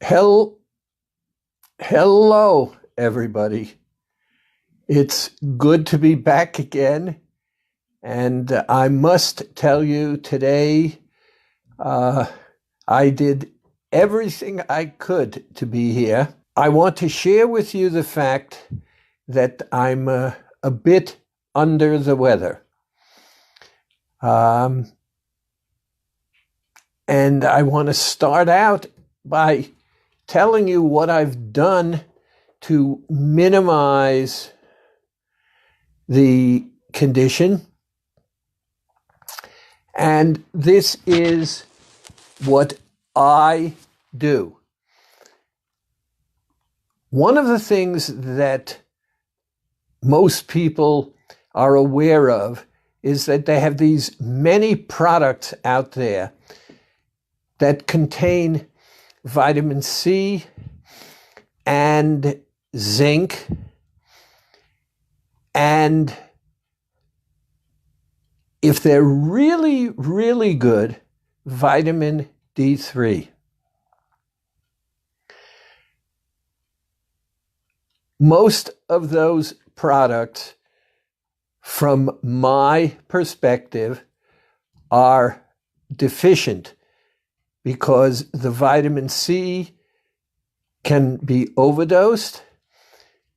Hel- Hello, everybody. It's good to be back again. And I must tell you today, uh, I did everything I could to be here. I want to share with you the fact that I'm a bit under the weather. Um, and I want to start out by telling you what I've done to minimize the condition. And this is what I do. One of the things that most people are aware of is that they have these many products out there that contain vitamin C and zinc and if they're really, really good, vitamin D3. Most of those products, from my perspective, are deficient because the vitamin C can be overdosed.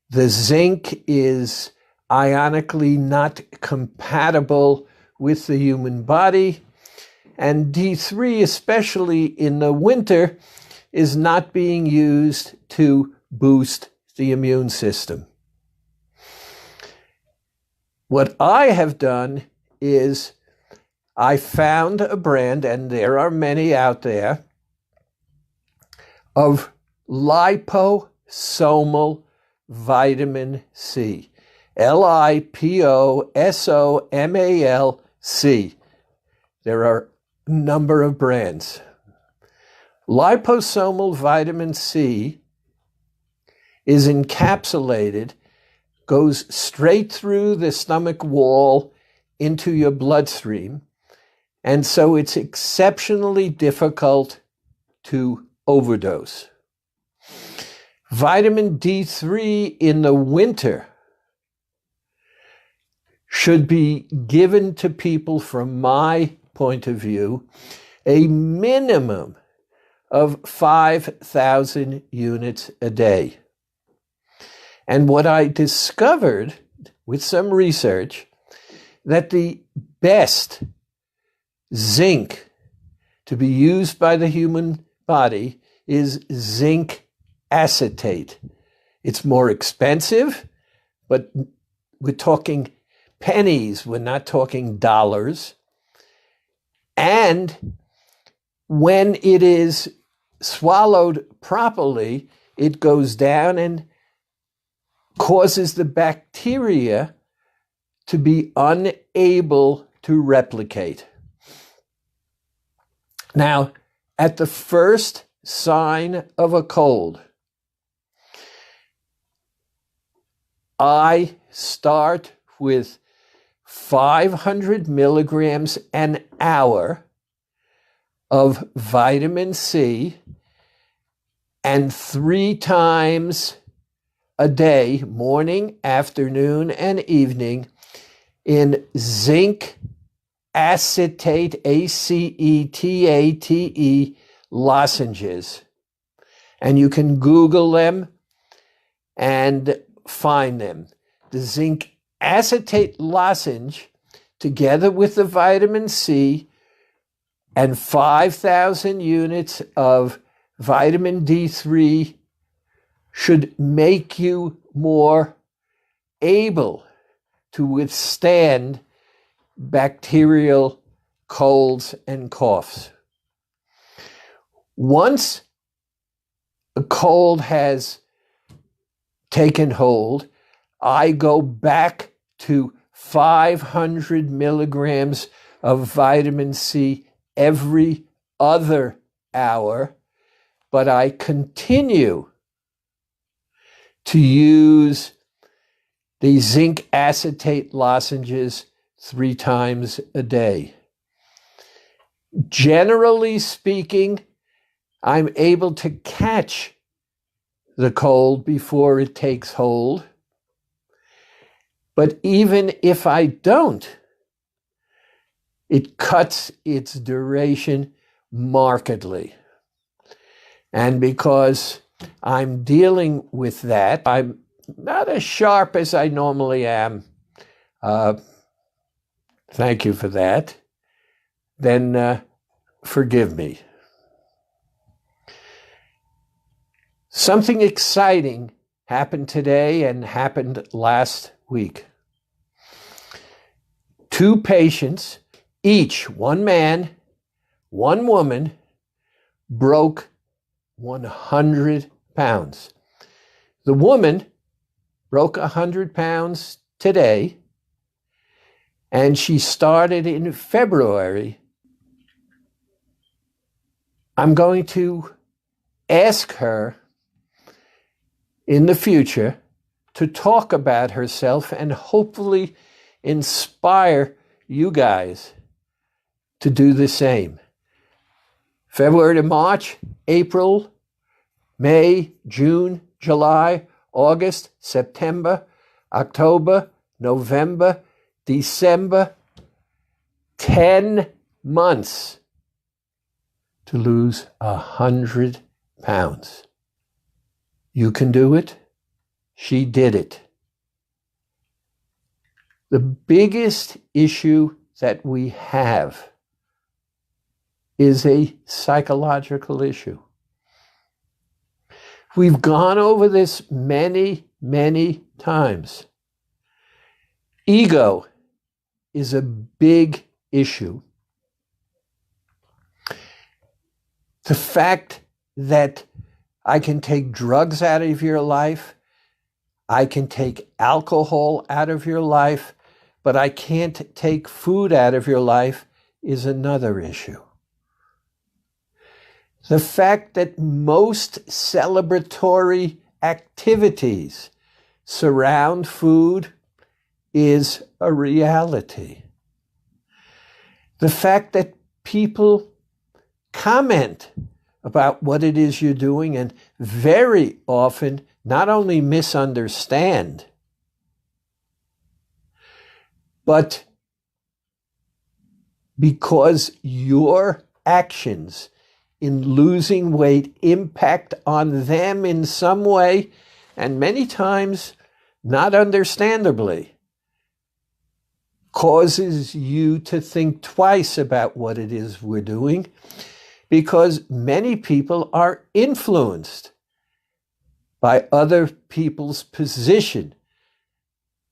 The zinc is ionically not compatible with the human body. And D3, especially in the winter, is not being used to boost the immune system. What I have done is I found a brand, and there are many out there, of liposomal vitamin C. Liposomal-C. There are a number of brands. Liposomal vitamin C is encapsulated, goes straight through the stomach wall into your bloodstream, and so it's exceptionally difficult to overdose. Vitamin D3 in the winter should be given to people, from my point of view, a minimum of 5,000 units a day. And what I discovered with some research, that the best zinc to be used by the human body is zinc acetate. It's more expensive, but we're talking pennies, we're not talking dollars. And when it is swallowed properly, it goes down and causes the bacteria to be unable to replicate. Now, at the first sign of a cold, I start with 500 milligrams an hour of vitamin C, and 3 times a day, morning, afternoon, and evening, in zinc acetate, ACETATE lozenges. And you can Google them and find them. The zinc acetate lozenge, together with the vitamin C and 5,000 units of vitamin D3, should make you more able to withstand bacterial colds and coughs. Once a cold has taken hold, I go back to 500 milligrams of vitamin C every other hour, but I continue to use the zinc acetate lozenges 3 times a day. Generally speaking, I'm able to catch the cold before it takes hold. But even if I don't, it cuts its duration markedly. And because I'm dealing with that, I'm not as sharp as I normally am. Thank you for that. Then forgive me. Something exciting happened today and happened last week. 2 patients, each, one man, one woman, broke 100 pounds. The woman broke 100 pounds today, and she started in February. I'm going to ask her in the future to talk about herself and hopefully inspire you guys to do the same. February to March, April, May, June, July, August, September, October, November, December, 10 months to lose 100 pounds. You can do it. She did it. The biggest issue that we have is a psychological issue. We've gone over this many, many times. Ego is a big issue. The fact that I can take drugs out of your life, I can take alcohol out of your life, but I can't take food out of your life is another issue. The fact that most celebratory activities surround food is a reality. The fact that people comment about what it is you're doing and very often not only misunderstand, but because your actions in losing weight impact on them in some way, and many times not understandably, causes you to think twice about what it is we're doing, because many people are influenced by other people's position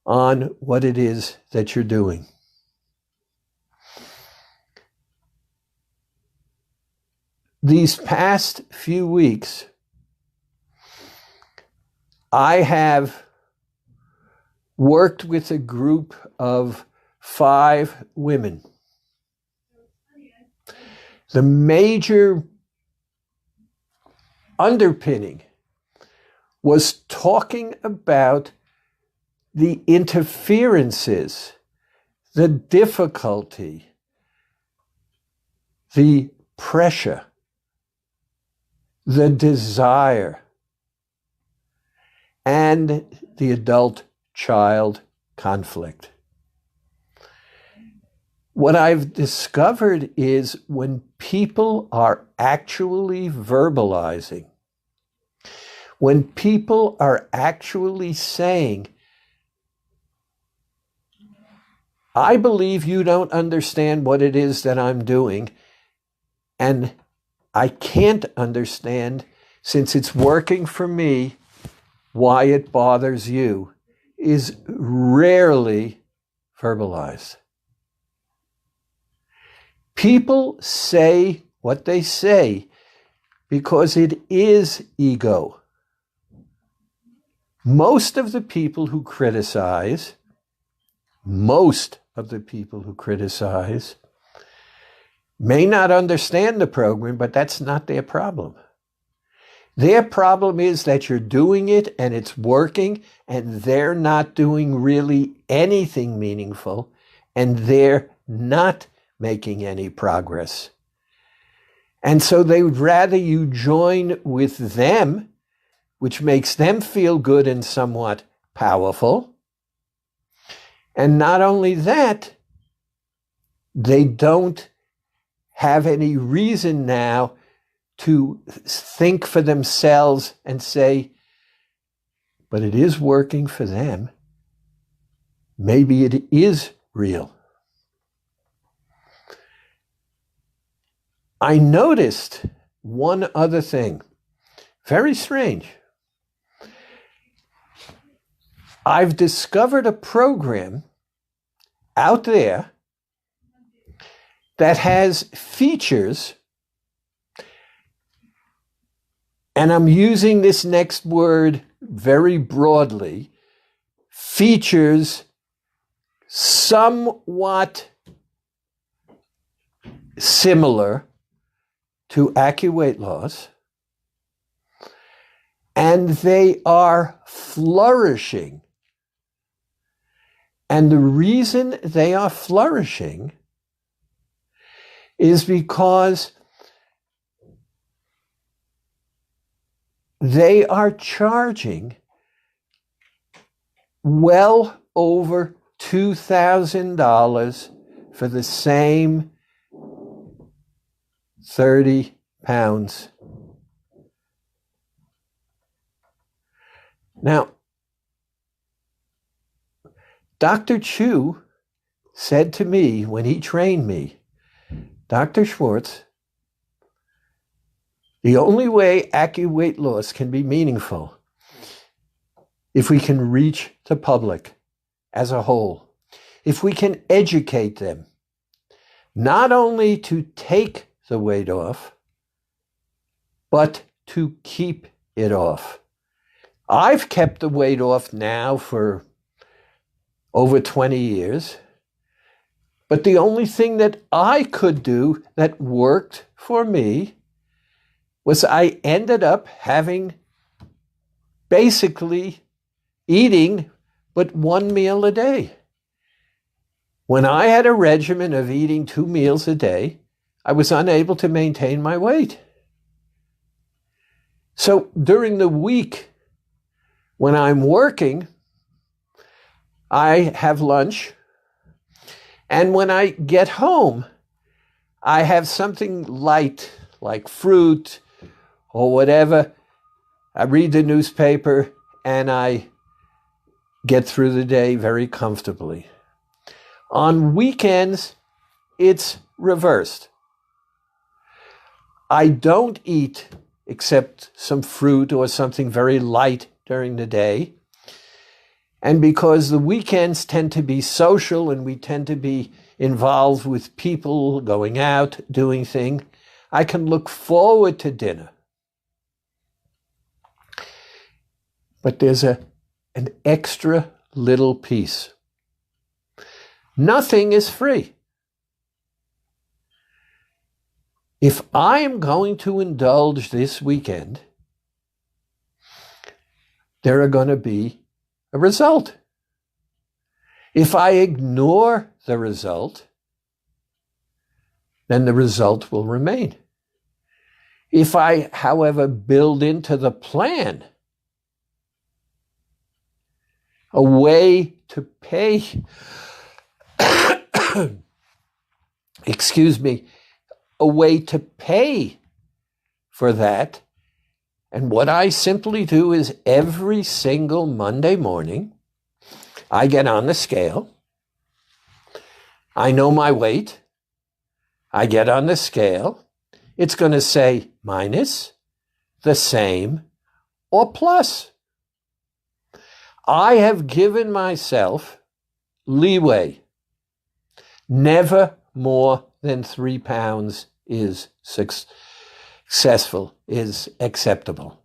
on what it is that you're doing. These past few weeks, I have worked with a group of 5 women. The major underpinning was talking about the interferences, the difficulty, the pressure, the desire, and the adult-child conflict. What I've discovered is when people are actually verbalizing, when people are actually saying, I believe you don't understand what it is that I'm doing, and I can't understand, since it's working for me, why it bothers you, is rarely verbalized. People say what they say because it is ego. Most of the people who criticize may not understand the program, but that's not their problem. Their problem is that you're doing it and it's working, and they're not doing really anything meaningful, and they're not making any progress. And so they would rather you join with them, which makes them feel good and somewhat powerful. And not only that, they don't have any reason now to think for themselves and say, but it is working for them. Maybe it is real. I noticed one other thing, very strange. I've discovered a program out there that has features, and I'm using this next word very broadly, features somewhat similar to AccuWeight Loss, and they are flourishing. And the reason they are flourishing is because they are charging well over $2,000 for the same 30 pounds. Now, Dr. Chu said to me when he trained me, Dr. Schwartz, the only way AccuWeight Loss can be meaningful if we can reach the public as a whole, if we can educate them, not only to take the weight off, but to keep it off. I've kept the weight off now for over 20 years, but the only thing that I could do that worked for me was I ended up having basically eating but one meal a day. When I had a regimen of eating 2 meals a day, I was unable to maintain my weight. So during the week when I'm working, I have lunch, and when I get home, I have something light like fruit or whatever. I read the newspaper and I get through the day very comfortably. On weekends, it's reversed. I don't eat except some fruit or something very light during the day. And because the weekends tend to be social and we tend to be involved with people going out, doing things, I can look forward to dinner. But there's an extra little piece. Nothing is free. If I am going to indulge this weekend, there are going to be a result. If I ignore the result, then the result will remain. If I, however, build into the plan a way to pay, a way to pay for that. And what I simply do is every single Monday morning, I get on the scale. I know my weight. I get on the scale. It's going to say minus, the same, or plus. I have given myself leeway. Never more than 3 pounds is successful, is acceptable.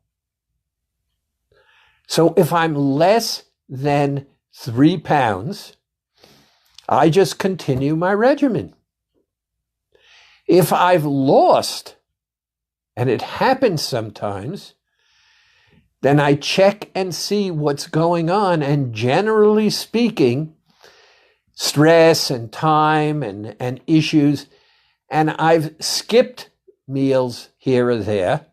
So if I'm less than 3 pounds, I just continue my regimen. If I've lost, and it happens sometimes, then I check and see what's going on. And generally speaking, stress and time and issues, and I've skipped meals here or there.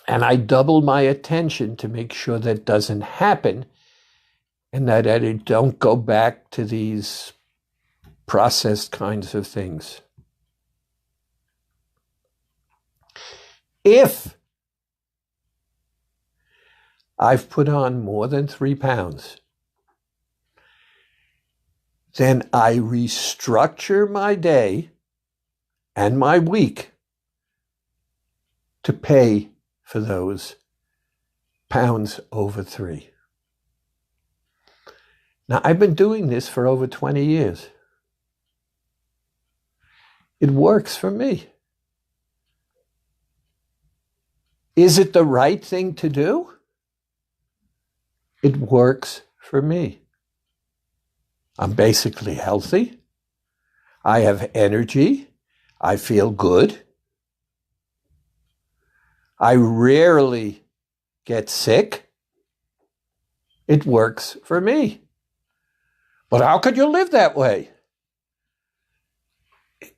And I double my attention to make sure that doesn't happen and that I don't go back to these processed kinds of things. If I've put on more than 3 pounds, then I restructure my day and my week to pay for those pounds over 3. Now, I've been doing this for over 20 years. It works for me. Is it the right thing to do? It works for me. I'm basically healthy. I have energy. I feel good. I rarely get sick. It works for me. But how could you live that way?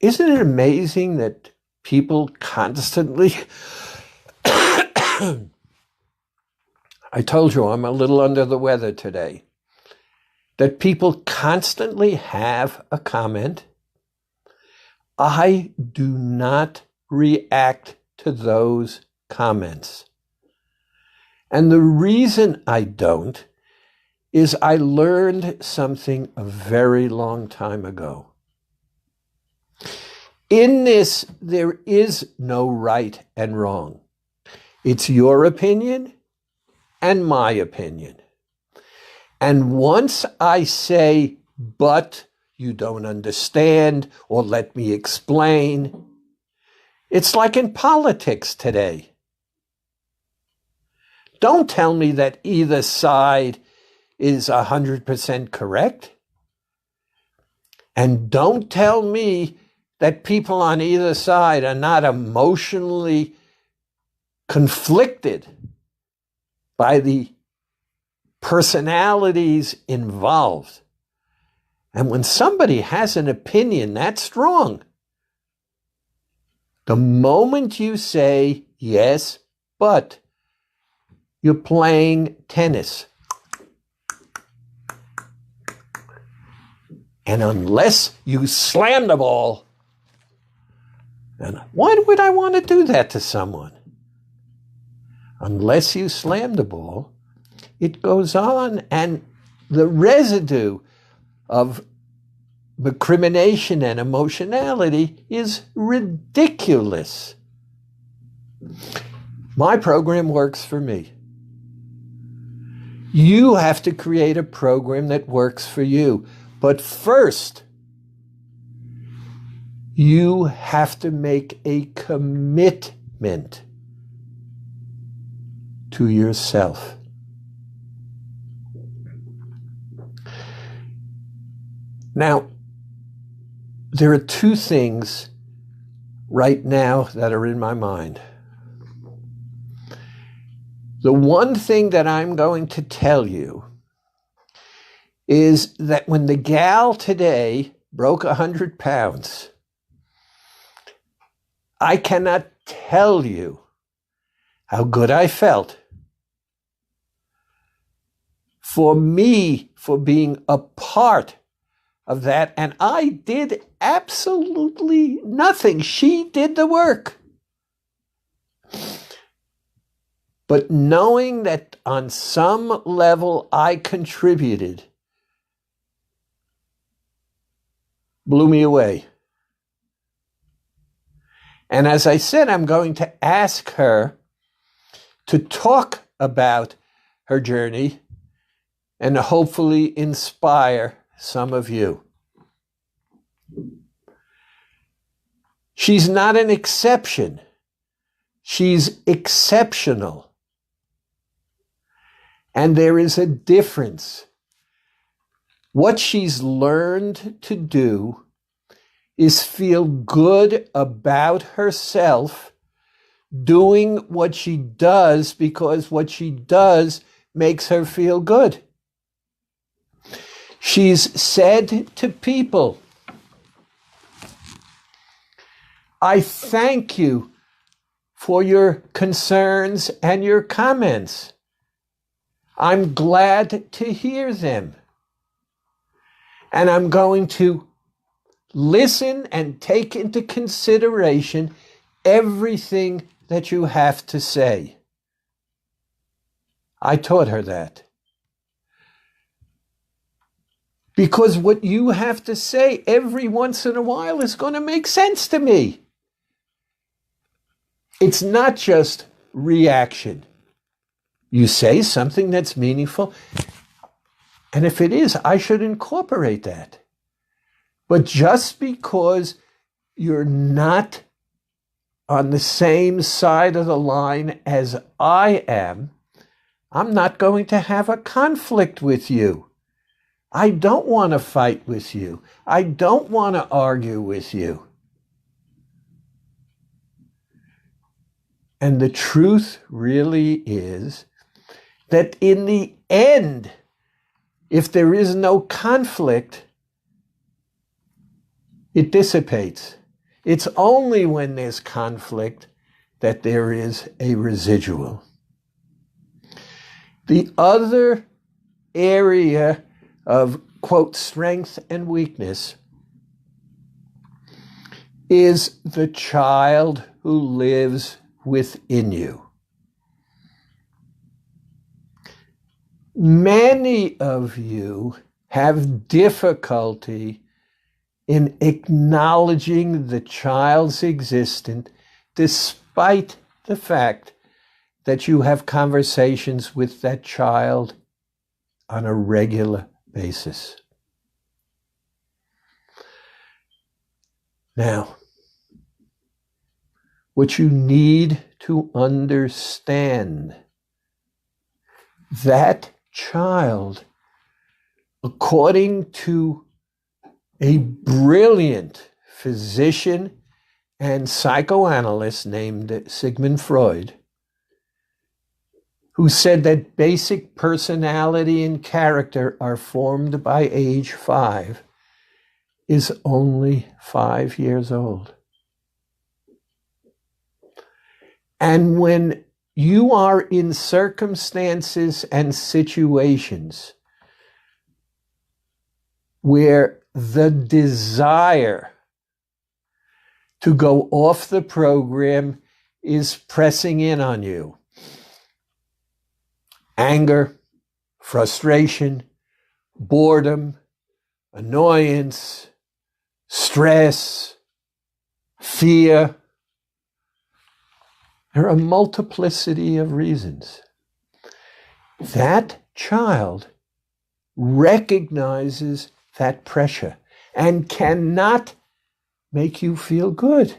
Isn't it amazing that people constantly... I told you I'm a little under the weather today. That people constantly have a comment. I do not react to those comments. And the reason I don't is I learned something a very long time ago. In this, there is no right and wrong. It's your opinion and my opinion. And once I say, but you don't understand, or let me explain, it's like in politics today. Don't tell me that either side is 100% correct. And don't tell me that people on either side are not emotionally conflicted by the personalities involved. And when somebody has an opinion that strong, the moment you say, yes, but, you're playing tennis. And unless you slam the ball, and why would I want to do that to someone? Unless you slam the ball, it goes on, and the residue of recrimination and emotionality is ridiculous. My program works for me. You have to create a program that works for you. But first, you have to make a commitment to yourself. Now, there are 2 things right now that are in my mind. The one thing that I'm going to tell you is that when the gal today broke 100 pounds, I cannot tell you how good I felt. For me, for being a part of that, and I did absolutely nothing. She did the work. But knowing that on some level I contributed blew me away. And as I said, I'm going to ask her to talk about her journey and hopefully inspire some of you. She's not an exception. She's exceptional. And there is a difference. What she's learned to do is feel good about herself doing what she does because what she does makes her feel good. She's said to people, I thank you for your concerns and your comments. I'm glad to hear them. And I'm going to listen and take into consideration everything that you have to say. I taught her that. Because what you have to say every once in a while is going to make sense to me. It's not just reaction. You say something that's meaningful, and if it is, I should incorporate that. But just because you're not on the same side of the line as I am, I'm not going to have a conflict with you. I don't want to fight with you. I don't want to argue with you. And the truth really is that in the end, if there is no conflict, it dissipates. It's only when there's conflict that there is a residual. The other area of, quote, strength and weakness is the child who lives within you. Many of you have difficulty in acknowledging the child's existence, despite the fact that you have conversations with that child on a regular basis. Now, what you need to understand, that child, according to a brilliant physician and psychoanalyst named Sigmund Freud, who said that basic personality and character are formed by age 5, is only 5 years old. And when you are in circumstances and situations where the desire to go off the program is pressing in on you, anger, frustration, boredom, annoyance, stress, fear. There are a multiplicity of reasons. That child recognizes that pressure and cannot make you feel good.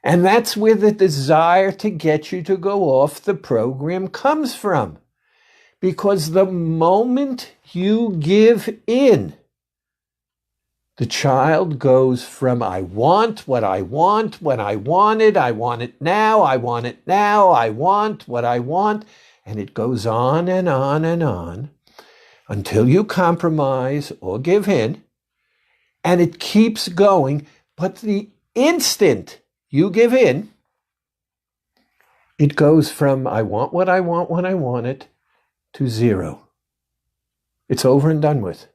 And that's where the desire to get you to go off the program comes from. Because the moment you give in, the child goes from I want what I want, when I want it now, I want it now, I want what I want, and it goes on and on and on until you compromise or give in, and it keeps going. But the instant you give in, it goes from I want what I want when I want it to 0. It's over and done with.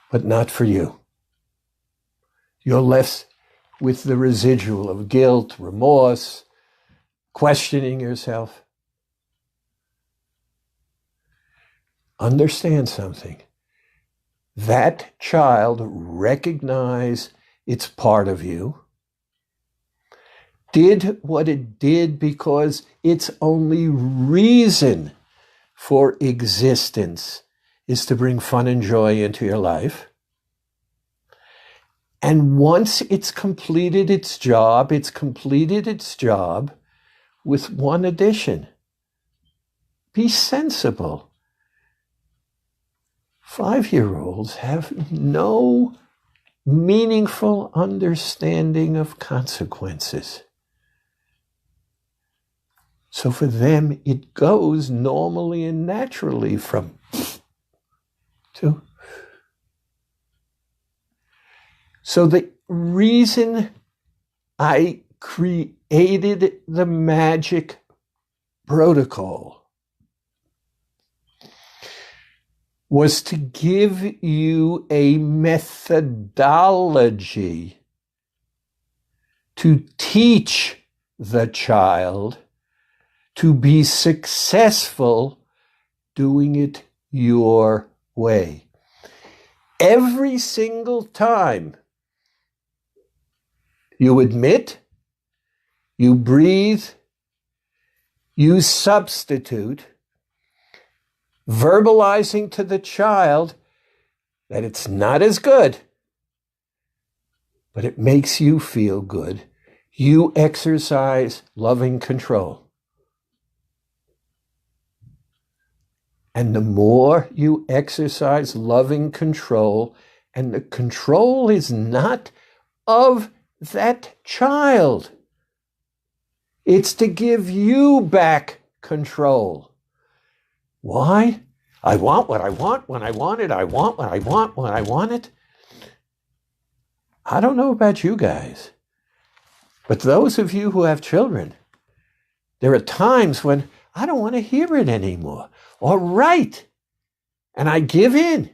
But not for you. You're left with the residual of guilt, remorse, questioning yourself. Understand something. That child recognized it's part of you, did what it did because its only reason for existence is to bring fun and joy into your life. And once it's completed its job with one addition. Be sensible. 5-year-olds have no meaningful understanding of consequences. So for them, it goes normally and naturally from to. So the reason I created the magic protocol was to give you a methodology to teach the child to be successful doing it your way. Every single time you admit, you breathe, you substitute, verbalizing to the child that it's not as good, but it makes you feel good. You exercise loving control. And the more you exercise loving control, and the control is not of that child, it's to give you back control. Why? I want what I want when I want it. I want what I want when I want it. I don't know about you guys, but those of you who have children, there are times when I don't want to hear it anymore. All right. And I give in.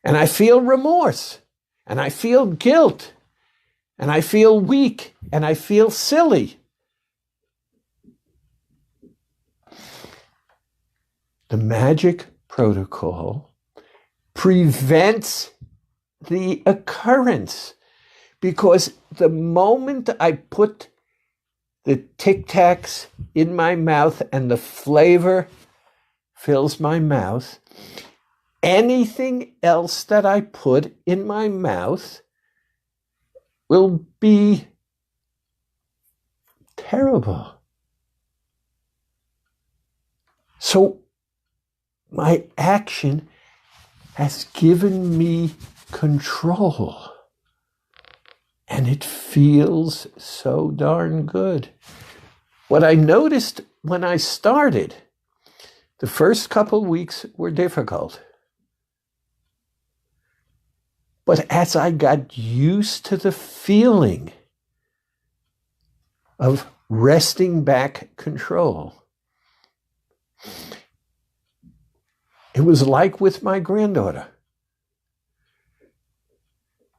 And I feel remorse. And I feel guilt. And I feel weak. And I feel silly. The magic protocol prevents the occurrence, because the moment I put the Tic Tacs in my mouth and the flavor fills my mouth, anything else that I put in my mouth will be terrible. So my action has given me control. And it feels so darn good. What I noticed when I started, the first couple weeks were difficult. But as I got used to the feeling of wresting back control, it was like with my granddaughter.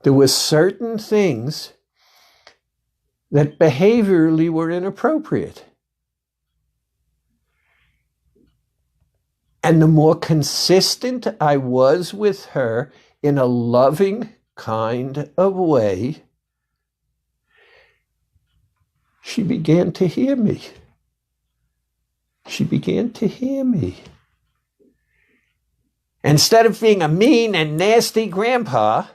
There were certain things that behaviorally were inappropriate. And the more consistent I was with her in a loving kind of way, she began to hear me. She began to hear me. Instead of being a mean and nasty grandpa,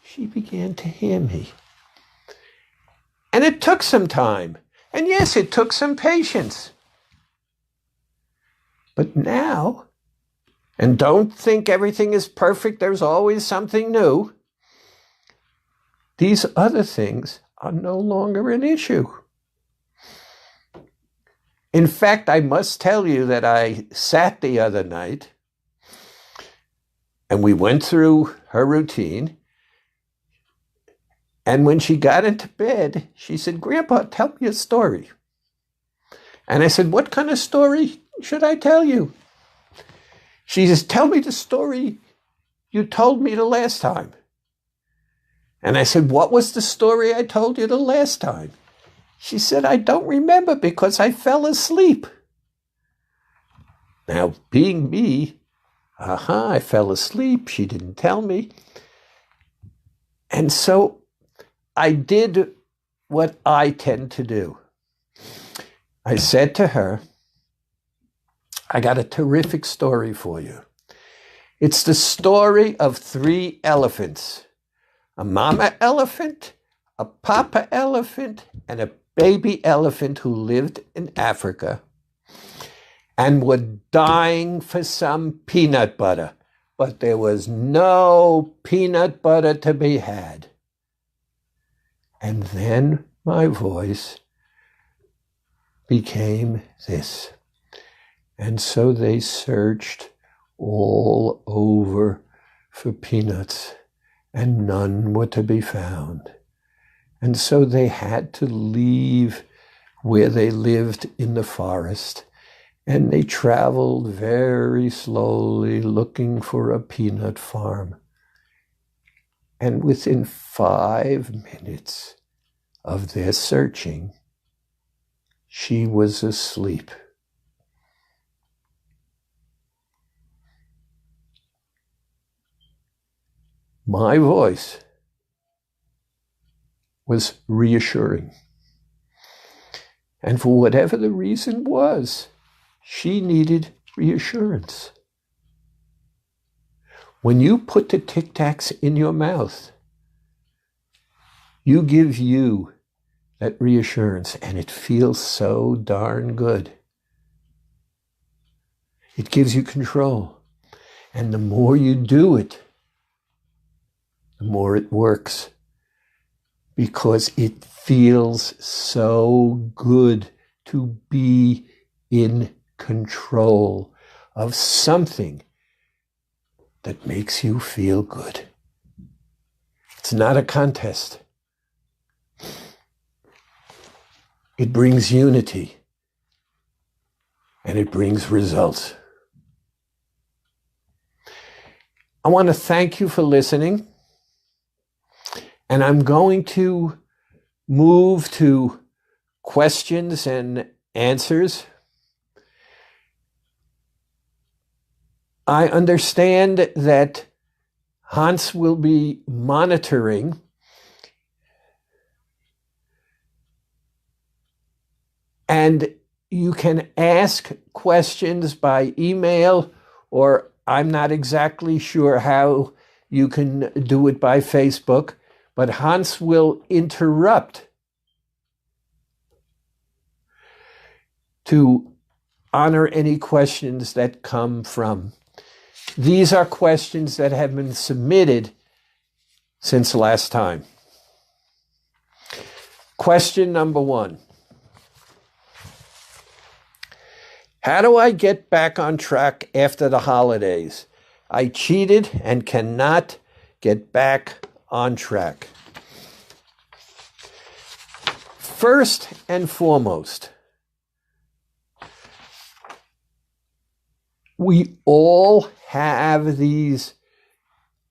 she began to hear me. And it took some time. And yes, it took some patience. But now, and don't think everything is perfect, there's always something new, these other things are no longer an issue. In fact, I must tell you that I sat the other night and we went through her routine. And when she got into bed, she said, "Grandpa, tell me a story." And I said, "What kind of story should I tell you?" She says, "Tell me the story you told me the last time." And I said, "What was the story I told you the last time?" She said, "I don't remember because I fell asleep." Now, being me, I fell asleep. She didn't tell me. And so I did what I tend to do. I said to her, "I got a terrific story for you. It's the story of 3 elephants, a mama elephant, a papa elephant, and a baby elephant who lived in Africa and were dying for some peanut butter, but there was no peanut butter to be had." And then my voice became this. And so they searched all over for peanuts and none were to be found. And so they had to leave where they lived in the forest, and they traveled very slowly looking for a peanut farm. And within 5 minutes of their searching, she was asleep. My voice was reassuring. And for whatever the reason was, she needed reassurance. When you put the Tic Tacs in your mouth, you give you that reassurance, and it feels so darn good. It gives you control. And the more you do it, the more it works, because it feels so good to be in control of something that makes you feel good. It's not a contest. It brings unity, and it brings results. I want to thank you for listening. And I'm going to move to questions and answers. I understand that Hans will be monitoring and you can ask questions by email, or I'm not exactly sure how you can do it by Facebook, but Hans will interrupt to honor any questions that come from. These are questions that have been submitted since last time. Question number 1. How do I get back on track after the holidays? I cheated and cannot get back on track. First and foremost, we all have these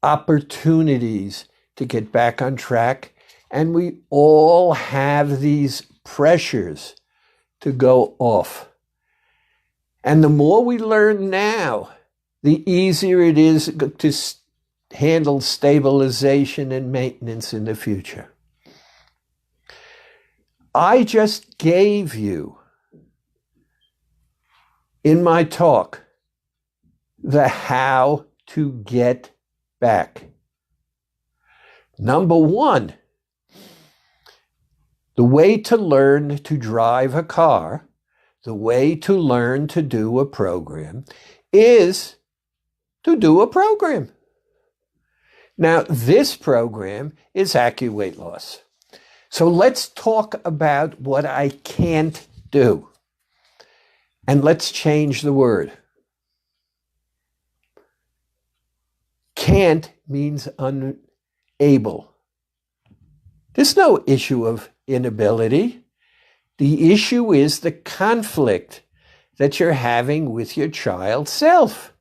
opportunities to get back on track, and we all have these pressures to go off. And the more we learn now, the easier it is to handle stabilization and maintenance in the future. I just gave you, in my talk, the how to get back. Number 1, the way to learn to drive a car, the way to learn to do a program, is to do a program. Now, this program is AccuWeight Loss. So let's talk about what I can't do. And let's change the word. Can't means unable. There's no issue of inability. The issue is the conflict that you're having with your child self.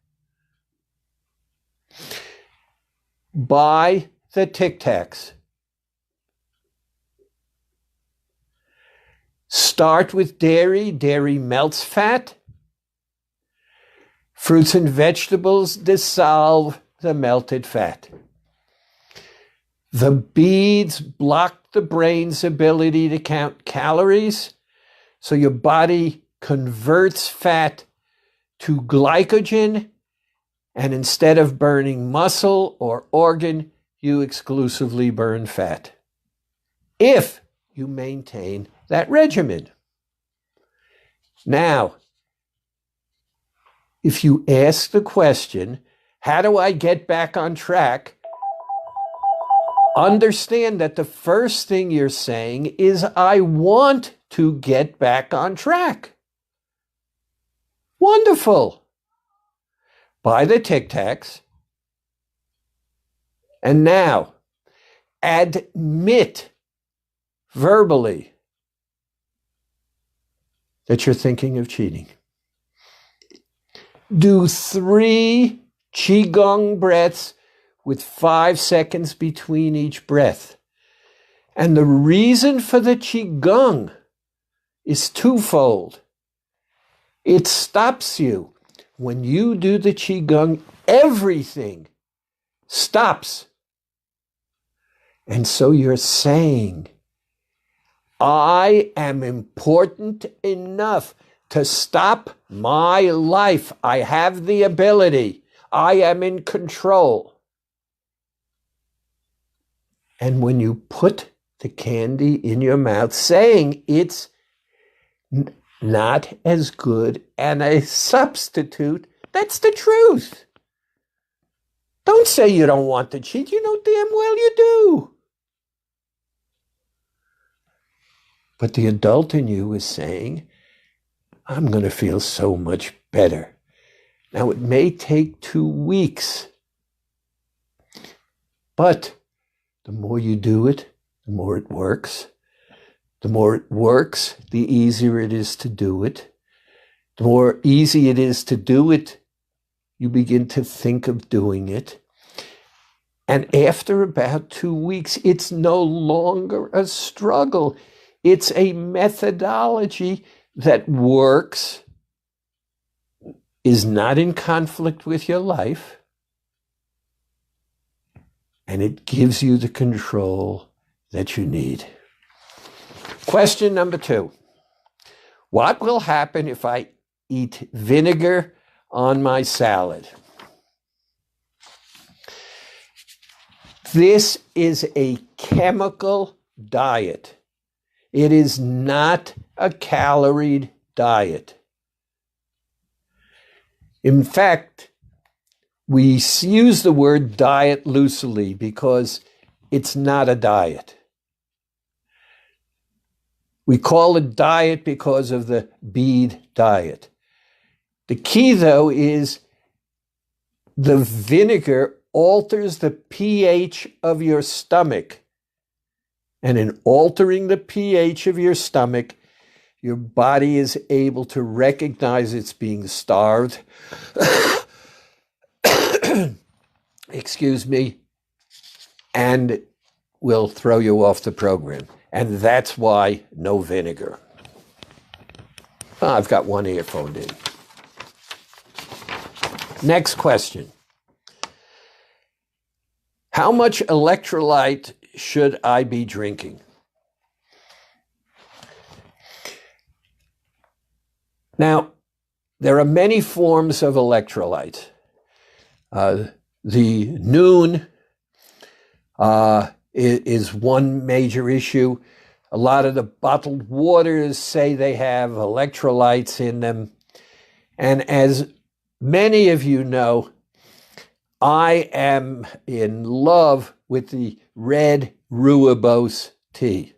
Buy the Tic Tacs. Start with dairy. Dairy melts fat. Fruits and vegetables dissolve the melted fat. The beads block the brain's ability to count calories, so your body converts fat to glycogen, and instead of burning muscle or organ, you exclusively burn fat, if you maintain that regimen. Now, if you ask the question, how do I get back on track? Understand that the first thing you're saying is, I want to get back on track. Wonderful. Buy the Tic Tacs. And now, admit verbally that you're thinking of cheating. Do 3 Qigong breaths with 5 seconds between each breath. And the reason for the Qigong is twofold. It stops you. When you do the Qigong, everything stops. And so you're saying, I am important enough to stop my life. I have the ability. I am in control. And when you put the candy in your mouth, saying it's not as good and a substitute, that's the truth. Don't say you don't want to cheat. You know damn well you do. But the adult in you is saying, I'm going to feel so much better. Now, it may take 2 weeks, but the more you do it, the more it works. The more it works, the easier it is to do it. The more easy it is to do it, you begin to think of doing it. And after about 2 weeks, it's no longer a struggle. It's a methodology that works, is not in conflict with your life, and it gives you the control that you need. Question number 2. What will happen if I eat vinegar on my salad? This is a chemical diet. It is not a caloried diet. In fact, we use the word diet loosely because it's not a diet. We call it diet because of the bead diet. The key, though, is the vinegar alters the pH of your stomach. And in altering the pH of your stomach, your body is able to recognize it's being starved. Excuse me. And will throw you off the program. And that's why no vinegar. I've got one earphone in. Next question. How much electrolyte should I be drinking? Now, there are many forms of electrolyte. The noon is one major issue. A lot of the bottled waters say they have electrolytes in them. And as many of you know, I am in love with the red rooibos tea.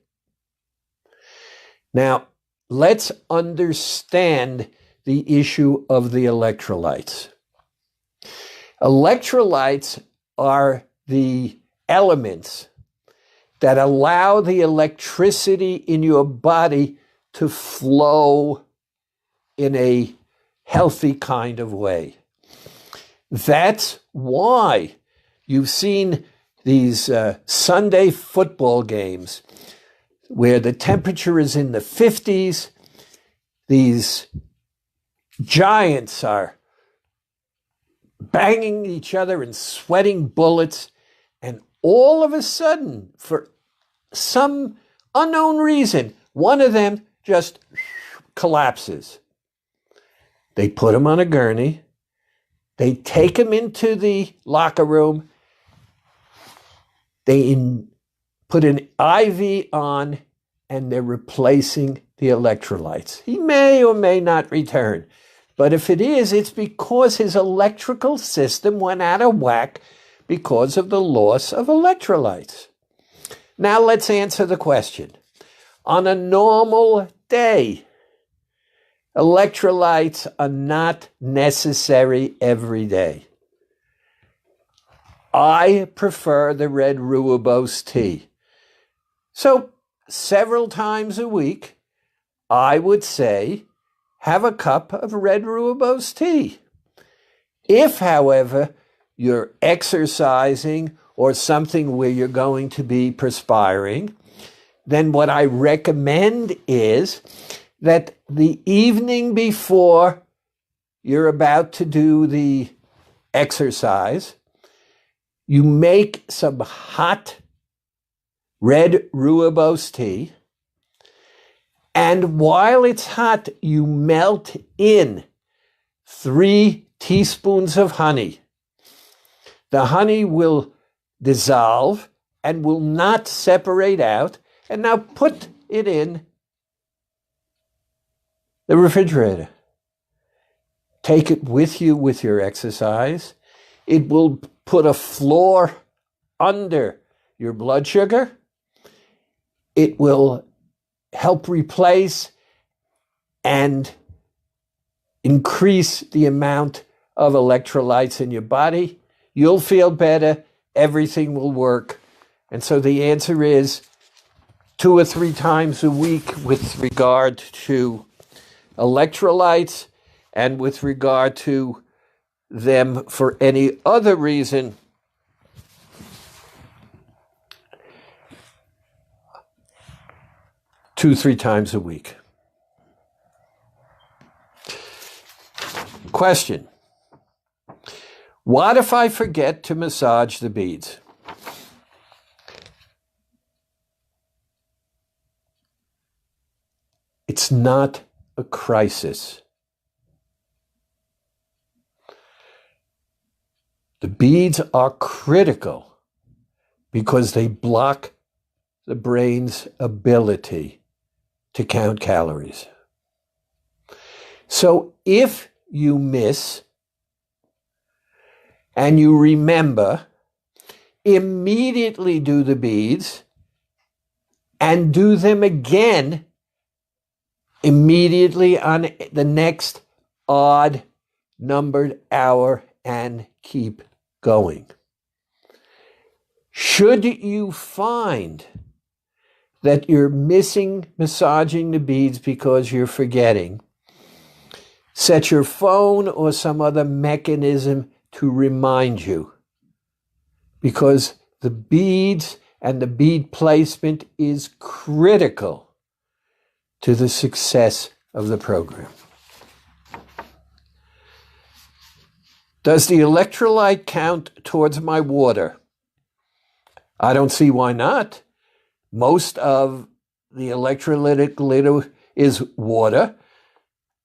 Now, let's understand the issue of the electrolytes. Electrolytes are the elements that allow the electricity in your body to flow in a healthy kind of way. That's why you've seen these Sunday football games where the temperature is in the 50s. These giants are banging each other and sweating bullets. And all of a sudden, for some unknown reason, one of them just collapses. They put him on a gurney. They take him into the locker room. They put an IV on, and they're replacing the electrolytes. He may or may not return. But if it is, it's because his electrical system went out of whack because of the loss of electrolytes. Now let's answer the question. On a normal day, electrolytes are not necessary every day. I prefer the red rooibos tea. So several times a week, I would say, have a cup of red rooibos tea. If, however, you're exercising or something where you're going to be perspiring, then what I recommend is that the evening before you're about to do the exercise, you make some hot red rooibos tea, and while it's hot, you melt in 3 teaspoons of honey. The honey will dissolve and will not separate out. And now put it in the refrigerator. Take it with you with your exercise. It will put a floor under your blood sugar. It will help replace and increase the amount of electrolytes in your body. You'll feel better. Everything will work. And so the answer is 2 or 3 times a week with regard to electrolytes, and with regard to them for any other reason, 2-3 times a week. Question: what if I forget to massage the beads? It's not a crisis. The beads are critical because they block the brain's ability to count calories. So if you miss and you remember, immediately do the beads and do them again immediately on the next odd numbered hour and keep going. Should you find that you're missing massaging the beads because you're forgetting, set your phone or some other mechanism to remind you, because the beads and the bead placement is critical to the success of the program. Does the electrolyte count towards my water? I don't see why not. Most of the electrolytic litter is water,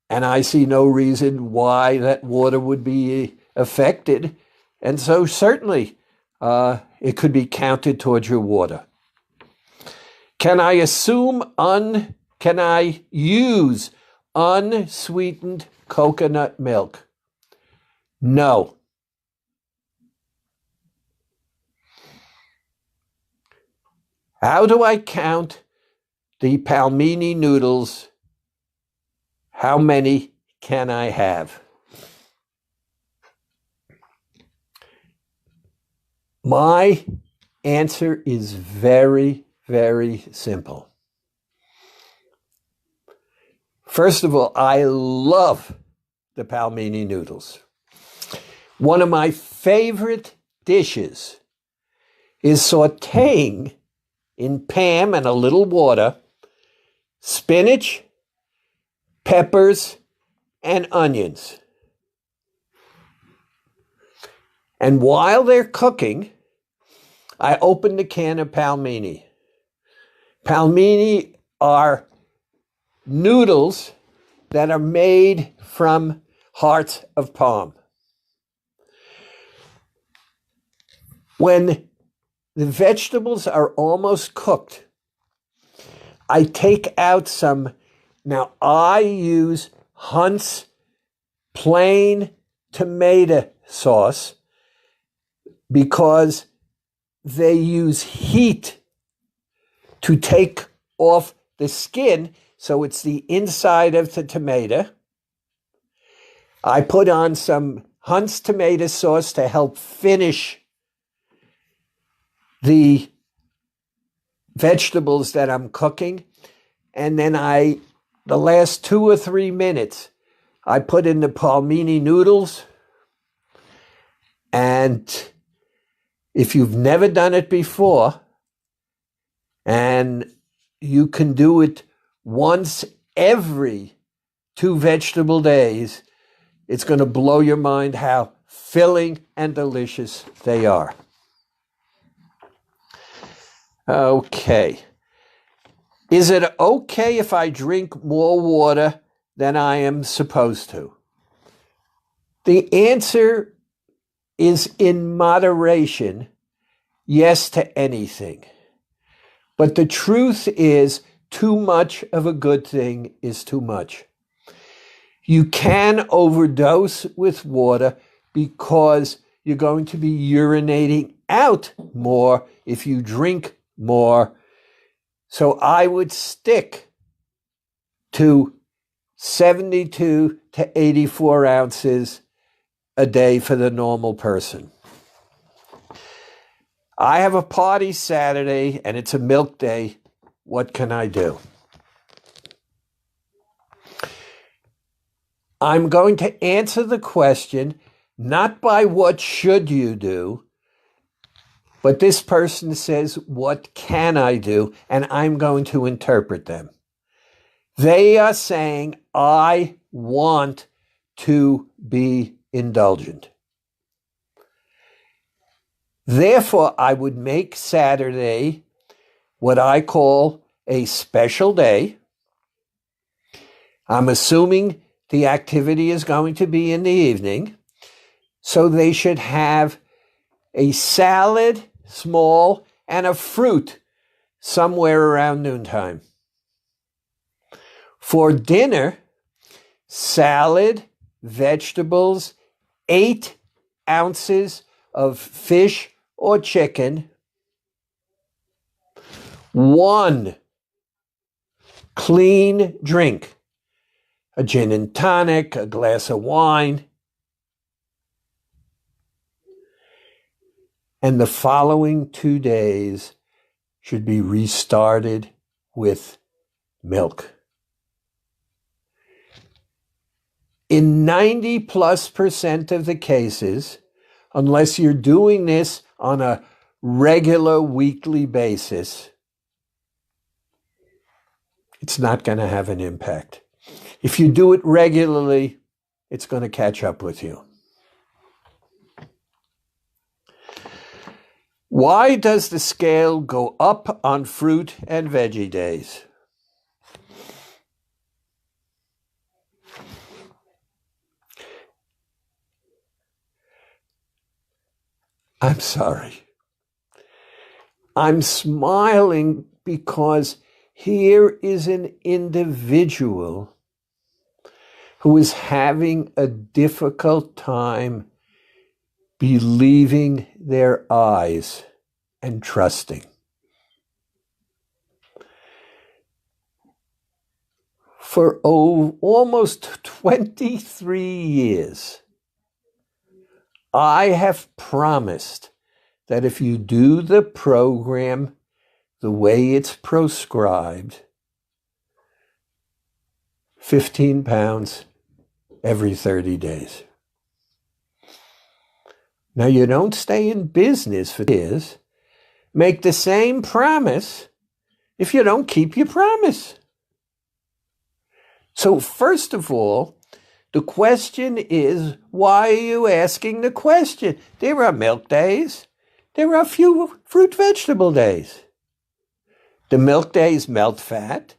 and I see no reason why that water would be affected. And so certainly it could be counted towards your water. Can I use unsweetened coconut milk? No. How do I count the palmini noodles? How many can I have? My answer is very, very simple. First of all, I love the palmini noodles. One of my favorite dishes is sauteing in Pam and a little water spinach, peppers, and onions. And while they're cooking, I open the can of palmini. Palmini are noodles that are made from hearts of palm. When the vegetables are almost cooked, I take out some. Now, I use Hunt's plain tomato sauce because they use heat to take off the skin, so it's the inside of the tomato. I put on some Hunt's tomato sauce to help finish the vegetables that I'm cooking, and then the last 2 or 3 minutes, I put in the palmini noodles. And if you've never done it before, and you can do it once every 2 vegetable days, it's going to blow your mind how filling and delicious they are. Okay. Is it okay if I drink more water than I am supposed to? The answer is in moderation, yes to anything. But the truth is, too much of a good thing is too much. You can overdose with water because you're going to be urinating out more if you drink more. So I would stick to 72 to 84 ounces a day for the normal person. I have a party Saturday and it's a milk day. What can I do? I'm going to answer the question not by what should you do, but this person says, what can I do? And I'm going to interpret them. They are saying, I want to be indulgent. Therefore, I would make Saturday what I call a special day. I'm assuming the activity is going to be in the evening, so they should have a salad, small, and a fruit somewhere around noontime. For dinner, salad, vegetables, 8 ounces of fish or chicken, 1 clean drink, a gin and tonic, a glass of wine, and the following 2 days should be restarted with milk. In 90+% of the cases, unless you're doing this on a regular weekly basis, it's not going to have an impact. If you do it regularly, it's going to catch up with you. Why does the scale go up on fruit and veggie days? I'm sorry. I'm smiling because here is an individual who is having a difficult time believing their eyes and trusting. For almost 23 years, I have promised that if you do the program the way it's prescribed, 15 pounds every 30 days. Now, you don't stay in business for years. Make the same promise if you don't keep your promise. So first of all, the question is, why are you asking the question? There are milk days. There are a few fruit vegetable days. The milk days melt fat.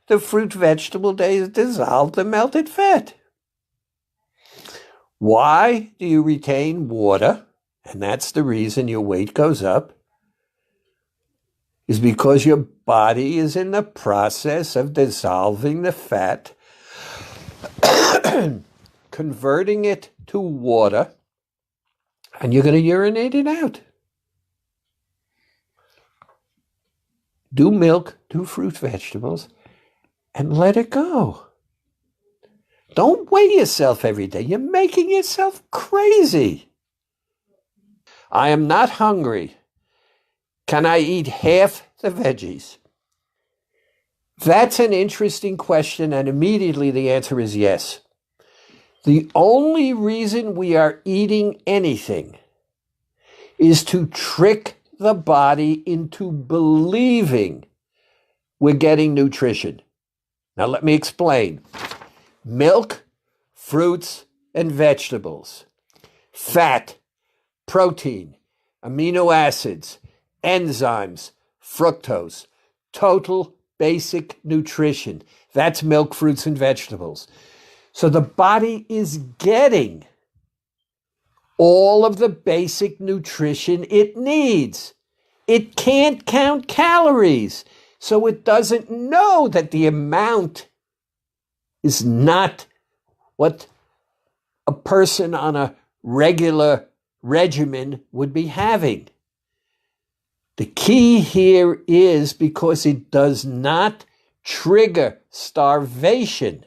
The fruit vegetable days dissolve the melted fat. Why do you retain water? And that's the reason your weight goes up. Is because your body is in the process of dissolving the fat, converting it to water, and you're going to urinate it out. Do milk, do fruit vegetables, and let it go. Don't weigh yourself every day. You're making yourself crazy. I am not hungry. Can I eat half the veggies? That's an interesting question, and immediately the answer is yes. The only reason we are eating anything is to trick the body into believing we're getting nutrition. Now, let me explain. Milk, fruits, and vegetables, fat, protein, amino acids, enzymes, fructose, total basic nutrition. That's milk, fruits, and vegetables. So the body is getting all of the basic nutrition it needs. It can't count calories, so it doesn't know that the amount is not what a person on a regular regimen would be having. The key here is because it does not trigger starvation.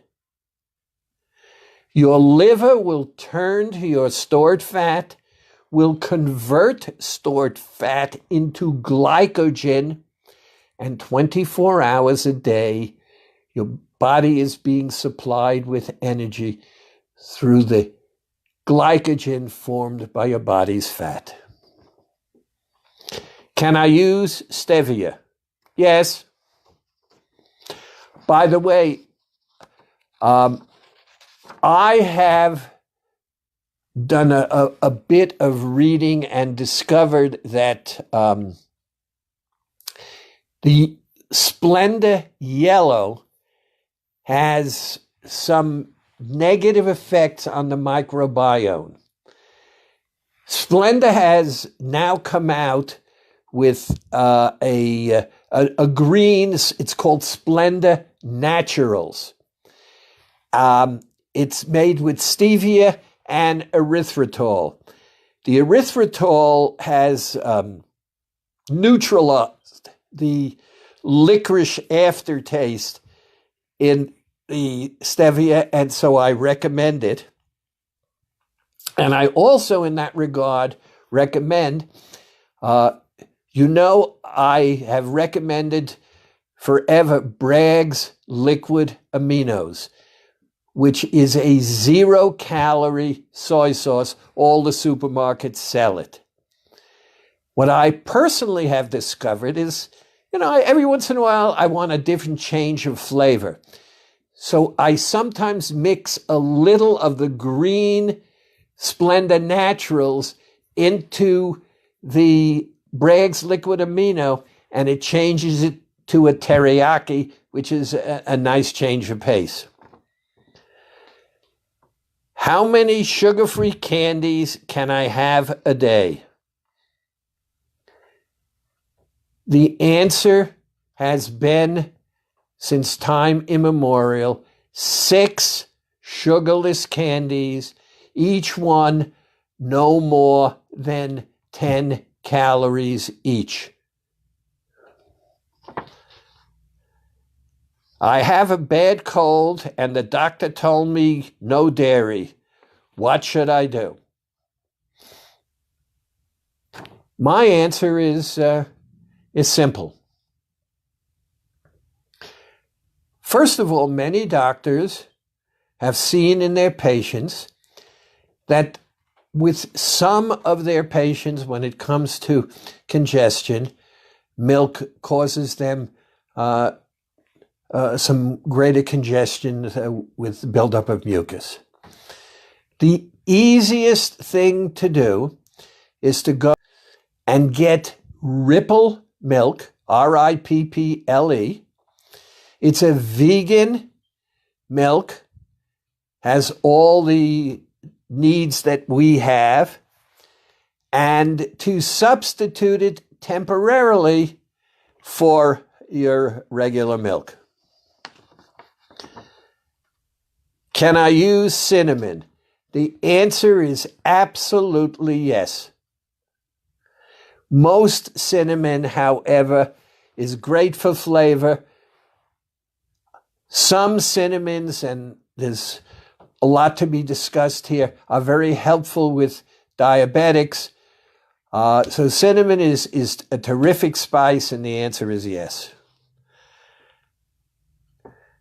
Your liver will turn to your stored fat, will convert stored fat into glycogen, and 24 hours a day, your body is being supplied with energy through the glycogen formed by your body's fat. Can I use stevia? Yes. By the way, I have done a bit of reading and discovered that the Splenda yellow has some negative effects on the microbiome. Splenda has now come out with a green, it's called Splenda Naturals. It's made with stevia and erythritol. The erythritol has neutralized the licorice aftertaste in the stevia, and so I recommend it. And I also, in that regard, recommend, I have recommended forever Bragg's liquid aminos, which is a 0-calorie soy sauce. All the supermarkets sell it. What I personally have discovered is, every once in a while I want a different change of flavor. So I sometimes mix a little of the green Splenda Naturals into the Bragg's liquid amino, and it changes it to a teriyaki, which is a nice change of pace. How many sugar-free candies can I have a day? The answer has been, since time immemorial, 6 sugarless candies, each one no more than 10 calories each. I have a bad cold and the doctor told me no dairy. What should I do? My answer is simple. First of all, many doctors have seen in their patients that with some of their patients, when it comes to congestion, milk causes them some greater congestion with buildup of mucus. The easiest thing to do is to go and get Ripple milk, R-I-P-P-L-E. It's a vegan milk, has all the needs that we have, and to substitute it temporarily for your regular milk. Can I use cinnamon? The answer is absolutely yes. Most cinnamon, however, is great for flavor. Some cinnamons, and there's a lot to be discussed here, are very helpful with diabetics. So cinnamon is a terrific spice, and the answer is yes.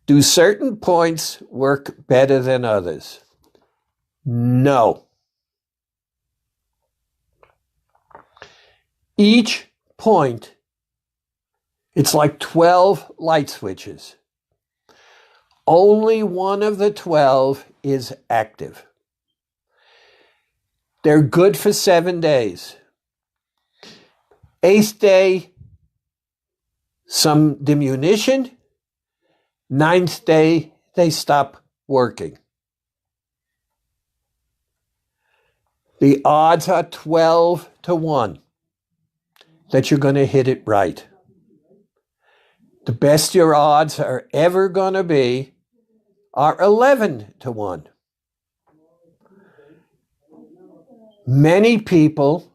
Do certain points work better than others? No. Each point, it's like 12 light switches. Only one of the 12 is active. They're good for 7 days. 8th day, some diminution. 9th day, they stop working. The odds are 12 to 1 that you're going to hit it right. The best your odds are ever going to be are 11 to 1. Many people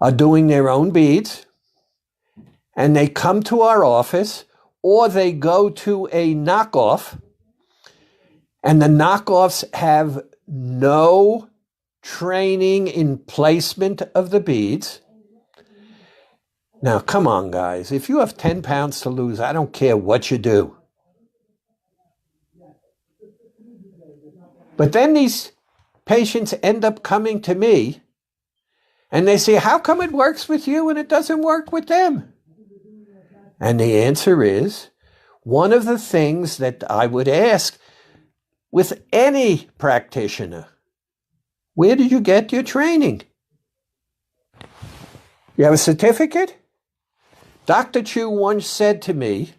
are doing their own beads, and they come to our office, or they go to a knockoff, and the knockoffs have no training in placement of the beads. Now, come on, guys. If you have 10 pounds to lose, I don't care what you do. But then these patients end up coming to me, and they say, how come it works with you and it doesn't work with them? And the answer is, one of the things that I would ask with any practitioner, where did you get your training? You have a certificate? Dr. Chu once said to me,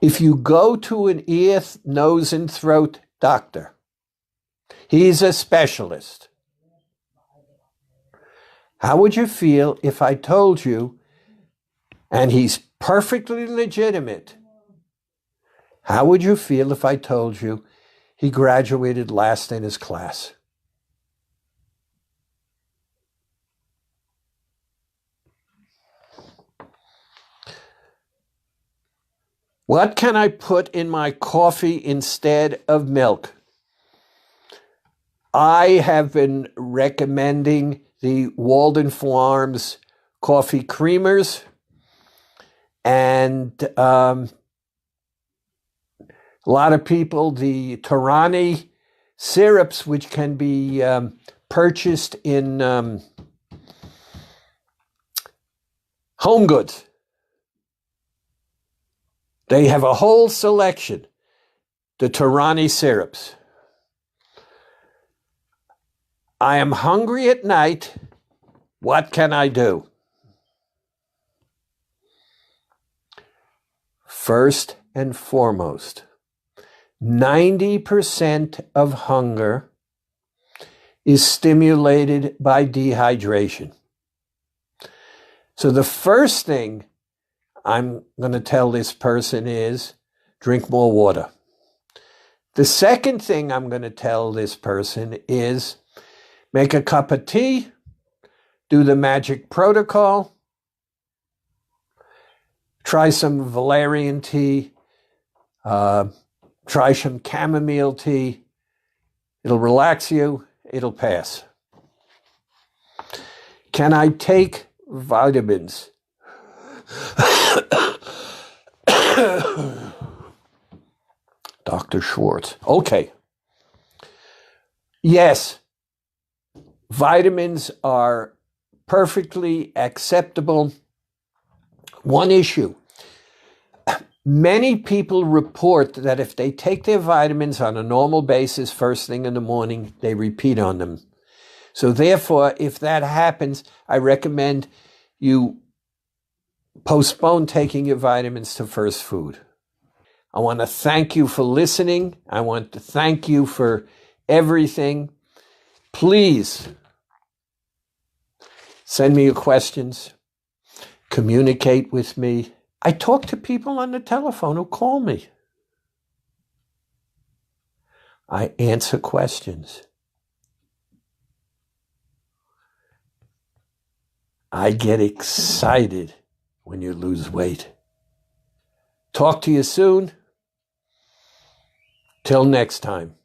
if you go to an ear, nose, and throat doctor, he's a specialist. How would you feel if I told you, and he's perfectly legitimate, how would you feel if I told you he graduated last in his class? What can I put in my coffee instead of milk? I have been recommending the Walden Farms coffee creamers, and a lot of people, the Torani syrups, which can be purchased in Home Goods. They have a whole selection, the Torani syrups. I am hungry at night. What can I do? First and foremost, 90% of hunger is stimulated by dehydration. So the first thing I'm going to tell this person is drink more water. The second thing I'm going to tell this person is make a cup of tea, do the magic protocol, try some valerian tea, try some chamomile tea. It'll relax you, it'll pass. Can I take vitamins? Dr. Schwartz. Okay. Yes, vitamins are perfectly acceptable. One issue. Many people report that if they take their vitamins on a normal basis first thing in the morning, they repeat on them. So therefore, if that happens, I recommend you postpone taking your vitamins to first food. I want to thank you for listening. I want to thank you for everything. Please send me your questions. Communicate with me. I talk to people on the telephone who call me. I answer questions. I get excited when you lose weight. Talk to you soon. Till next time.